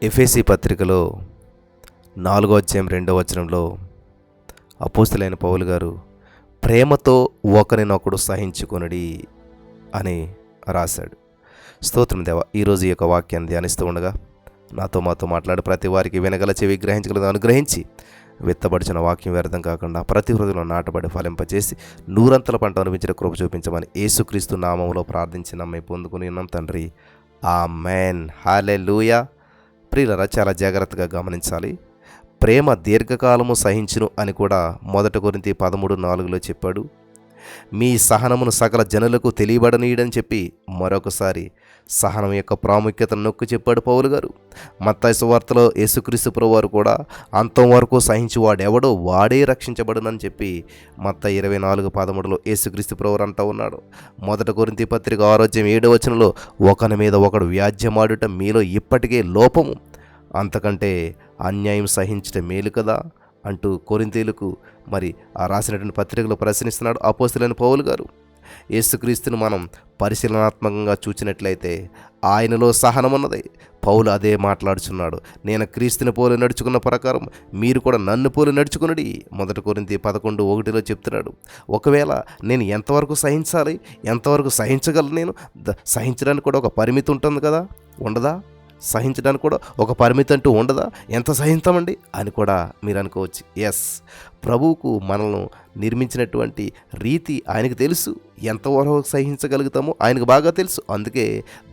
ఎఫెసీ పత్రికలో 4వ అధ్యాయం 2వ వచనంలో అపోస్తలుడైన పౌలు గారు ప్రేమతో ఒకరినొకడు సహించుకొనుడి అని రాశాడు. స్తోత్రం దేవా. ఈరోజు ఈ యొక్క వాక్యాన్ని ధ్యానిస్తూ ఉండగా మాతో మాట్లాడు ప్రతి వారికి వినగల చెవి గ్రహించగలదు అనుగ్రహించి విత్తబడిచిన వాక్యం వ్యర్థం కాకుండా ప్రతి హృదయంలో నాటబడి ఫలింపచేసి నూరంతల పంట అనిపించిన కృప చూపించమని యేసుక్రీస్తు నామములో ప్రార్థించి నమ్మి పొందుకుని ఉన్నాం తండ్రి. ఆమేన్. హల్లెలూయా. ప్రియులారా, చాలా జాగ్రత్తగా గమనించాలి. ప్రేమ దీర్ఘకాలము సహించును అని కూడా 1 కొరింథీ 13:4 చెప్పాడు. మీ సహనమును సకల జనులకు తెలియబడనీయడని చెప్పి మరొకసారి సహనం యొక్క ప్రాముఖ్యతను నొక్కి చెప్పాడు పౌలు గారు. మత్తయి సువార్తలో యేసుక్రీస్తు ప్రభువారు కూడా అంతం వరకు సహించువాడెవడో వాడే రక్షించబడునని చెప్పి మత్తయి 24:13 యేసుక్రీస్తు ప్రభువారు అంటూ ఉన్నాడు. 1 కొరింథీ పత్రిక 6వ అధ్యాయం 7వ వచనంలో ఒకని మీద ఒకడు వ్యాజ్యమాడుట మీలో ఇప్పటికే లోపము, అంతకంటే అన్యాయం సహించటం మేలు కదా అంటూ కొరింథీయులకు మరి ఆ రాసినటువంటి పత్రికలో ప్రశ్నిస్తున్నాడు అపోస్తలుడైన పౌలు గారు. యేసుక్రీస్తును మనం పరిశీలనాత్మకంగా చూచినట్లయితే ఆయనలో సహనం ఉన్నది. పౌలు అదే మాట్లాడుచున్నాడు. నేను క్రీస్తుని పోలి నడుచుకున్న ప్రకారం మీరు కూడా నన్ను పోలి నడుచుకునుడి 1 కొరింథీ 11:1 చెప్తున్నాడు. ఒకవేళ నేను ఎంతవరకు సహించాలి, ఎంతవరకు సహించగలను, నేను సహించడానికి కూడా ఒక పరిమితి ఉంటుంది కదా, ఉండదా? సహించడానికి కూడా ఒక పరిమితి అంటూ ఉండదా? ఎంత సహించామండి అని కూడా మీరు అనుకోవచ్చు. ఎస్, ప్రభువుకు మనల్ని నిర్మించినటువంటి రీతి ఆయనకు తెలుసు. ఎంతవరకు సహించగలుగుతామో ఆయనకు బాగా తెలుసు. అందుకే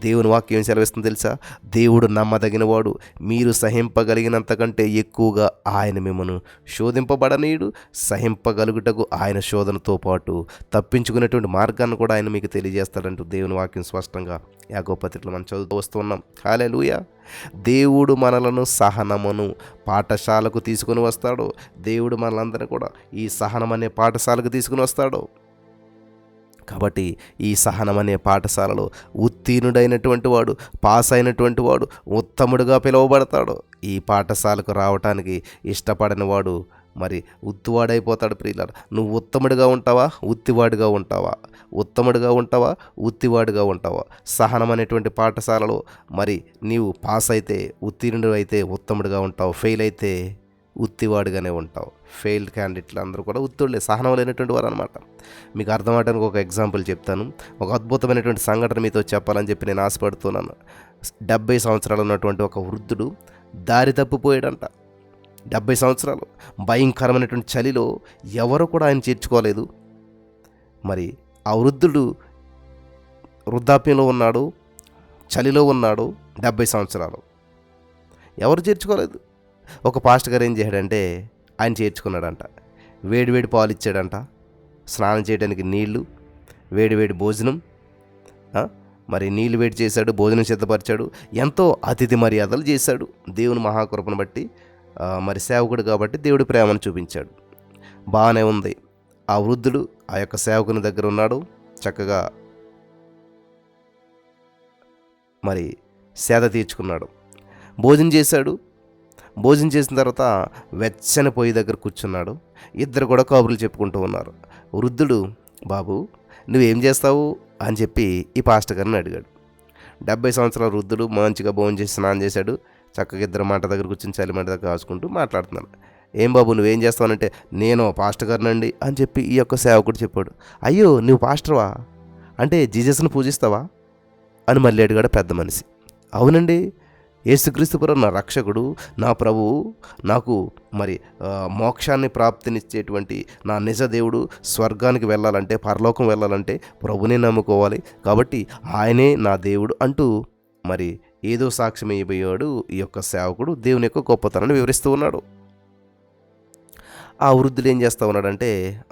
దేవుని వాక్యం ఏం సెలవిస్తుంది తెలుసా? దేవుడు నమ్మదగినవాడు, మీరు సహింపగలిగినంతకంటే ఎక్కువగా ఆయన మిమ్మల్ని శోధింపబడనీయుడు. సహింపగలుగుటకు ఆయన శోధనతో పాటు తప్పించుకునేటువంటి మార్గాన్ని కూడా ఆయన మీకు తెలియజేస్తాడంటూ దేవుని వాక్యం స్పష్టంగా యాకోబు పత్రికలో మనం చదువుతూ వస్తున్నాం. హల్లెలూయా. దేవుడు మనలను సహనమును పాఠశాలకు తీసుకుని వస్తాడు. దేవుడు మనలందరినీ కూడా ఈ సహనం అనే పాఠశాలకు తీసుకుని వస్తాడు. కాబట్టి ఈ సహనం అనే పాఠశాలలో ఉత్తీర్ణుడైనటువంటి వాడు, పాస్ అయినటువంటి వాడు ఉత్తముడుగా పిలువబడతాడు. ఈ పాఠశాలకు రావటానికి ఇష్టపడని వాడు మరి ఉత్తివాడైపోతాడు. ప్రియులారా, నువ్వు ఉత్తముడిగా ఉంటావా, ఉత్తివాడిగా ఉంటావా? ఉత్తముడిగా ఉంటావా, ఉత్తివాడిగా ఉంటావా? సహనం అనేటువంటి పాఠశాలలో మరి నీవు పాస్ అయితే, ఉత్తీర్ణుడు అయితే ఉత్తముడిగా ఉంటావు, ఫెయిల్ అయితే ఉత్తివాడిగానే ఉంటావు. ఫెయిల్డ్ క్యాండిడేట్లు అందరూ కూడా ఉత్తుళ్ళే, సహనం లేనటువంటి వారు అనమాట. మీకు అర్థమవడానికి ఒక ఎగ్జాంపుల్ చెప్తాను. ఒక అద్భుతమైనటువంటి సంఘటన మీతో చెప్పాలని చెప్పి నేను ఆశపడుతున్నాను. 70 సంవత్సరాలు ఉన్నటువంటి ఒక వృద్ధుడు దారి తప్పిపోయాడంట. 70 సంవత్సరాలు భయంకరమైనటువంటి చలిలో ఎవరు కూడా ఆయన చేర్చుకోలేదు. మరి ఆ వృద్ధుడు వృద్ధాప్యంలో ఉన్నాడు, చలిలో ఉన్నాడు, 70 సంవత్సరాలు, ఎవరు చేర్చుకోలేదు. ఒక పాస్టర్ గారు ఏం చేశాడంటే ఆయన చేర్చుకున్నాడంట. వేడివేడి పాలు ఇచ్చాడంట, స్నానం చేయడానికి నీళ్లు, వేడివేడి భోజనం, మరి నీళ్ళు వేడి చేశాడు, భోజనం సిద్ధపరిచాడు, ఎంతో అతిథి మర్యాదలు చేశాడు. దేవుని మహాకృపను బట్టి మరి సేవకుడు కాబట్టి దేవుడి ప్రేమను చూపించాడు. బాగానే ఉంది. ఆ వృద్ధుడు ఆ యొక్క సేవకుని దగ్గర ఉన్నాడు. చక్కగా మరి సేద తీర్చుకున్నాడు, భోజనం చేశాడు. భోజనం చేసిన తర్వాత వెచ్చని పొయ్యి దగ్గర కూర్చున్నాడు. ఇద్దరు కూడా కబుర్లు చెప్పుకుంటూ ఉన్నారు. వృద్ధుడు, బాబు నువ్వేం చేస్తావు అని చెప్పి ఈ పాస్టర్ గారిని అడిగాడు. 70 సంవత్సరాల వృద్ధుడు మంచిగా భోజనం చేసి స్నానం చేశాడు. చక్కగా ఇద్దరు మాట దగ్గర కూర్చొని చలి మంట దగ్గర కాచుకుంటూ మాట్లాడుతున్నాను. ఏం బాబు నువ్వేం చేస్తావనంటే, నేను పాస్టర్ గారినండి అని చెప్పి ఈ యొక్క సేవకుడు చెప్పాడు. అయ్యో నువ్వు పాస్టర్వా అంటే జీసస్ను పూజిస్తావా అని మళ్ళీ అడిగాడు పెద్ద మనిషి. అవునండి, యేసుక్రీస్తు ప్రభు నా రక్షకుడు, నా ప్రభువు, నాకు మరి మోక్షాన్ని ప్రాప్తినిచ్చేటువంటి నా నిజ దేవుడు. స్వర్గానికి వెళ్ళాలంటే, పరలోకం వెళ్ళాలంటే ప్రభునే నమ్ముకోవాలి, కాబట్టి ఆయనే నా దేవుడు అంటూ మరి ఏదో సాక్ష్యం ఇవ్వబోయాడు ఈ యొక్క సేవకుడు. దేవుని యొక్క గొప్పతనాన్ని వివరిస్తూ ఉన్నాడు. ఆ వృద్ధుడు ఏం చేస్తూ ఉన్నాడంటే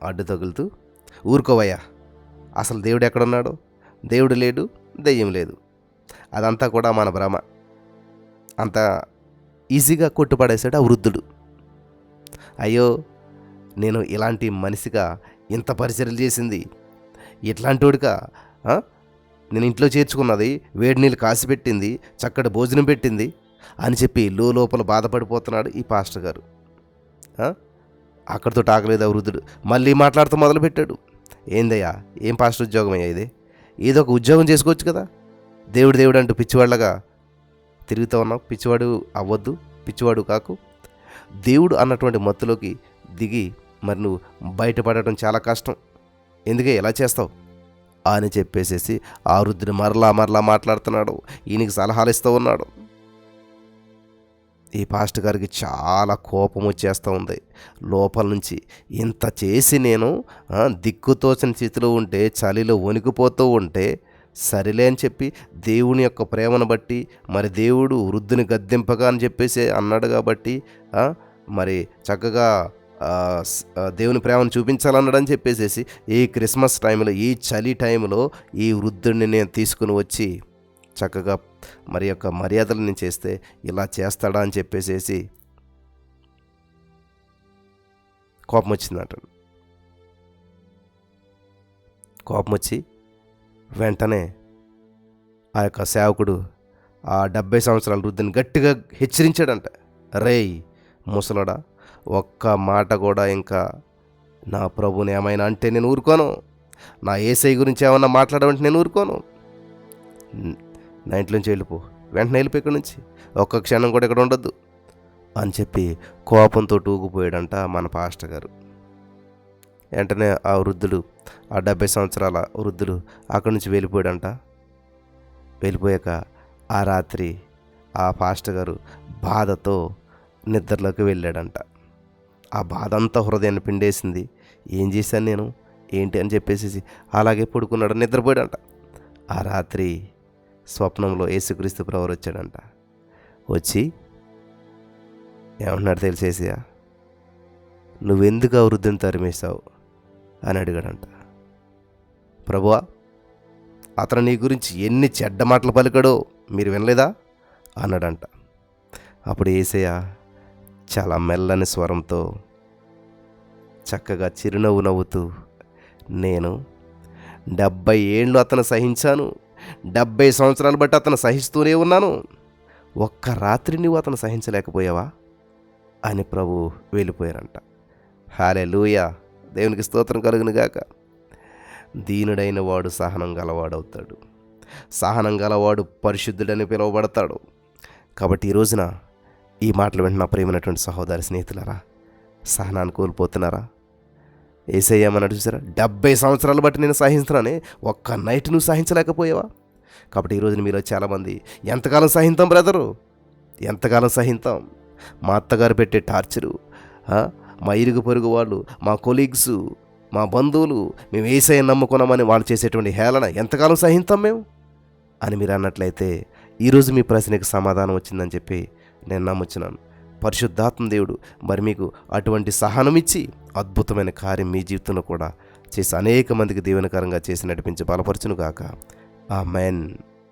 అడ్డు తగులుతూ, ఊరుకోవయ్యా, అసలు దేవుడు ఎక్కడున్నాడు? దేవుడు లేడు, దెయ్యం లేదు, అదంతా కూడా మన భ్రమ, అంత ఈజీగా కొట్టుపడేశాడు ఆ వృద్ధుడు. అయ్యో, నేను ఇలాంటి మనిషిగా ఇంత పరిచర్యలు చేసింది, ఇట్లాంటి వాడిగా నేను ఇంట్లో చేర్చుకున్నది, వేడి నీళ్ళు కాసి పెట్టింది, చక్కటి భోజనం పెట్టింది అని చెప్పి లోపల బాధపడిపోతున్నాడు ఈ పాస్టర్ గారు. అక్కడితో ఆగలేదు ఆ వృద్ధుడు. మళ్ళీ మాట్లాడుతూ మొదలుపెట్టాడు. ఏందయ్యా, ఏం పాస్టర్ ఉద్యోగం అయ్యా ఇది? ఏదో ఒక ఉద్యోగం చేసుకోవచ్చు కదా, దేవుడు అంటూ పిచ్చివాళ్ళగా తిరుగుతూ ఉన్నావు, పిచ్చివాడు అవ్వద్దు, పిచ్చివాడు కాకు. దేవుడు అన్నటువంటి మత్తులోకి దిగి మరి నువ్వు బయటపడటం చాలా కష్టం, ఎందుకే ఎలా చేస్తావు అని చెప్పేసేసి ఆ వృద్ధుడు మరలా మాట్లాడుతున్నాడు. ఈయనకి సలహాలు ఇస్తూ ఉన్నాడు. ఈ పాస్టర్ గారికి చాలా కోపం వచ్చేస్తూ ఉంది లోపల నుంచి. ఇంత చేసి నేను దిక్కుతోచని స్థితిలో ఉంటే, చలిలో వణికిపోతూ ఉంటే, సరిలే అని చెప్పి దేవుని యొక్క ప్రేమను బట్టి, మరి దేవుడు వృద్ధుని గద్దెంపగా అని చెప్పేసి అన్నాడు కాబట్టి మరి చక్కగా దేవుని ప్రేమను చూపించాలన్నాడని చెప్పేసేసి ఈ క్రిస్మస్ టైంలో, ఈ చలి టైంలో ఈ వృద్ధుడిని నేను తీసుకుని వచ్చి చక్కగా మరి యొక్క మర్యాదలు నేను చేస్తే ఇలా చేస్తాడా అని చెప్పేసేసి కోపం వచ్చిందంట. కోపం వచ్చి వెంటనే ఆ యొక్క సేవకుడు ఆ 70 సంవత్సరాల వృద్ధుని గట్టిగా హెచ్చరించాడంట. రేయ్ ముసలోడా, ఒక్క మాట కూడా ఇంకా నా ప్రభుని ఏమైనా అంటే నేను ఊరుకోను, నా యేసయ్య గురించి ఏమన్నా మాట్లాడమంటే నేను ఊరుకోను, నా ఇంట్లోంచి వెళ్ళిపో, వెంటనే వెళ్ళిపో ఇక్కడి నుంచి, ఒక్క క్షణం కూడా ఇక్కడ ఉండొద్దు అని చెప్పి కోపంతో ఊగిపోయాడంట మన పాస్టర్ గారు. వెంటనే ఆ వృద్ధుడు, ఆ 70 సంవత్సరాల వృద్ధుడు అక్కడి నుంచి వెళ్ళిపోయాడంట. వెళ్ళిపోయాక ఆ రాత్రి ఆ పాస్టర్ గారు బాధతో నిద్రలోకి వెళ్ళాడంట. ఆ బాధ అంతా హృదయాన్ని పిండేసింది. ఏం చేశాను నేను ఏంటి అని చెప్పేసి అలాగే పడుకున్నాడు, నిద్రపోయాడంట. ఆ రాత్రి స్వప్నంలో యేసుక్రీస్తు ప్రభువు వచ్చాడంట. వచ్చి ఏమన్నాడు తెలిసేసియా, నువ్వెందుకు ఆ వృద్ధుని తరిమేశావు అని అడిగాడంట. ప్రభువా, అతను నీ గురించి ఎన్ని చెడ్డ మాటలు పలికాడో మీరు వినలేదా అన్నాడంట. అప్పుడు యేసయ్య చాలా మెల్లని స్వరంతో చక్కగా చిరునవ్వు నవ్వుతూ, నేను 70 ఏళ్ళు అతను సహించాను, 70 సంవత్సరాలు బట్టి అతను సహిస్తూనే ఉన్నాను, ఒక్క రాత్రి నువ్వు అతను సహించలేకపోయావా అని ప్రభు వెళ్ళిపోయారంట. హల్లెలూయా, దేవునికి స్తోత్రం కలుగును గాక. దీనుడైన వాడు సహనం గలవాడవుతాడు, సహనం గలవాడు పరిశుద్ధుడని పిలువబడతాడు. కాబట్టి ఈ రోజున ఈ మాటలు వింటున్న ప్రియమైనటువంటి సహోదరి స్నేహితులారా, సహనాన్ని కోల్పోతున్నారా? యేసయ్య ఏమన్నాడు చూసారా, 70 సంవత్సరాలు బట్టి నేను సహిస్తున్నానే, ఒక్క నైట్ నువ్వు సహించలేకపోయావా? కాబట్టి ఈరోజు మీలో చాలామంది ఎంతకాలం సహింతాం బ్రదరు, ఎంతకాలం సహింతాం? మా అత్తగారు పెట్టే టార్చరు, మా ఇరుగు పొరుగు వాళ్ళు, మా కొలీగ్స్, మా బంధువులు, మేము యేసయ్యను నమ్ముకున్నామని వాళ్ళు చేసేటువంటి హేళన ఎంతకాలం సహింతాం మేము అని మీరు అన్నట్లయితే ఈరోజు మీ ప్రశ్నకి సమాధానం వచ్చిందని చెప్పి నేను నమ్ముచున్నాను. పరిశుద్ధాత్మ దేవుడు మరి మీకు అటువంటి సహనం ఇచ్చి అద్భుతమైన కార్యం మీ జీవితంలో కూడా చేసి అనేక మందికి దీవెనకరంగా చేసి నడిపించి బలపరచును గాక. ఆమేన్.